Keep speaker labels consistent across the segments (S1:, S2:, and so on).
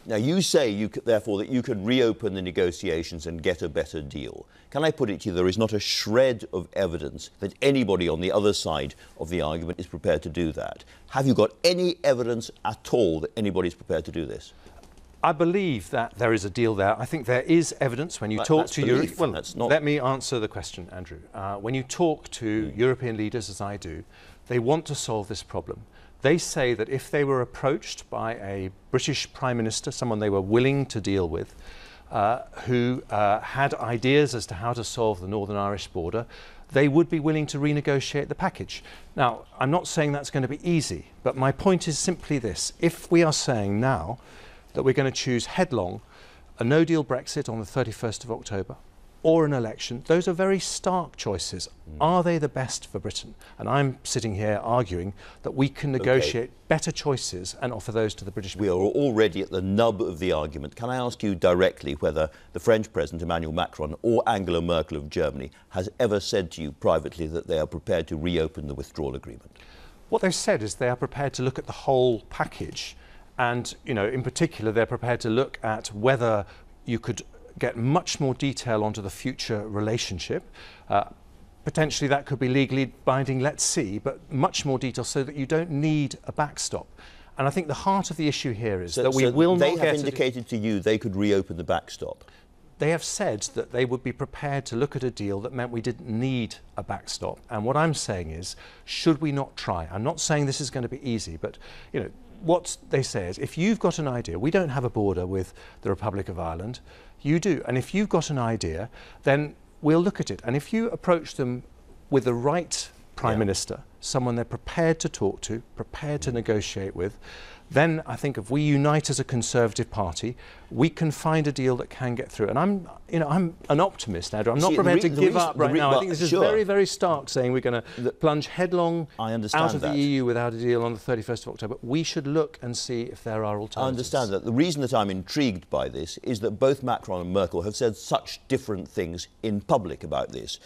S1: Now, you say, therefore, that you could reopen the negotiations and get a better deal. Can I put it to you, there is not a shred of evidence that anybody on the other side of the argument is prepared to do that. Have you got any evidence at all that anybody is prepared to do this?
S2: I believe that there is a deal there. I think there is evidence when you talk to Europe. Well, let me answer the question, Andrew. When you talk to European leaders, as I do, they want to solve this problem. They say that if they were approached by a British Prime Minister, someone they were willing to deal with, who had ideas as to how to solve the Northern Irish border, they would be willing to renegotiate the package. Now, I'm not saying that's going to be easy, but my point is simply this. If we are saying now that we're going to choose headlong a no-deal Brexit on the 31st of October, or an election, those are very stark choices. Are they the best for Britain? And I'm sitting here arguing that we can negotiate better choices and offer those to the British people.
S1: We are already at the nub of the argument. Can I ask you directly whether the French President Emmanuel Macron or Angela Merkel of Germany has ever said to you privately that they are prepared to reopen the withdrawal agreement?
S2: What they've said is they are prepared to look at the whole package, and, you know, in particular, they're prepared to look at whether you could get much more detail onto the future relationship. Potentially that could be legally binding, let's see, but much more detail so that you don't need a backstop. And I think the heart of the issue here is that we will not get...
S1: They have indicated to you they could reopen the backstop.
S2: They have said that they would be prepared to look at a deal that meant we didn't need a backstop. And what I'm saying is, should we not try? I'm not saying this is going to be easy, but, you know, what they say is, if you've got an idea, we don't have a border with the Republic of Ireland, you do. And if you've got an idea, then we'll look at it. And if you approach them with the right Prime Minister, someone they're prepared to talk to, prepared to negotiate with, then I think if we unite as a Conservative Party, we can find a deal that can get through. And I'm an optimist, Andrew. I'm not prepared to give up right now. I think this is very, very stark, saying we're going to plunge headlong out of the EU without a deal on the 31st of October. We should look and see if there are alternatives.
S1: I understand that. The reason that I'm intrigued by this is that both Macron and Merkel have said such different things in public about this.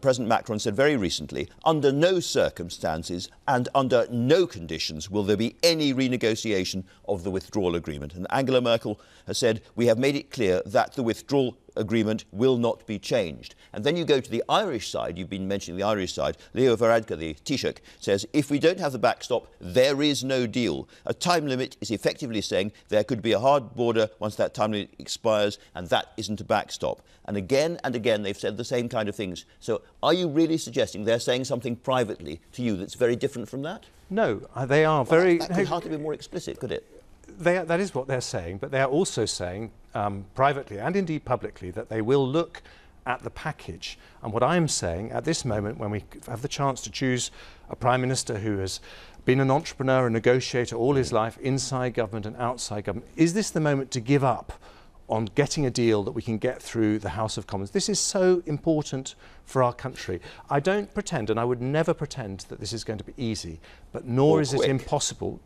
S1: President Macron said very recently, under no circumstances and under no conditions will there be any renegotiation of the withdrawal agreement. And Angela Merkel has said, we have made it clear that the withdrawal agreement will not be changed. And then you go to the Irish side, you've been mentioning the Irish side, Leo Varadkar, the Taoiseach, says, if we don't have the backstop, there is no deal. A time limit is effectively saying there could be a hard border once that time limit expires, and that isn't a backstop. And again they've said the same kind of things. So are you really suggesting they're saying something privately to you that's very different from that?
S2: No, they are very...
S1: That could hardly be more explicit, could it?
S2: That is what they're saying, but they are also saying privately and indeed publicly that they will look at the package. And what I'm saying at this moment, when we have the chance to choose a Prime Minister who has been an entrepreneur and negotiator all his life, inside government and outside government, is this the moment to give up on getting a deal that we can get through the House of Commons? This is so important for our country. I don't pretend, and I would never pretend, that this is going to be easy, but nor is it impossible.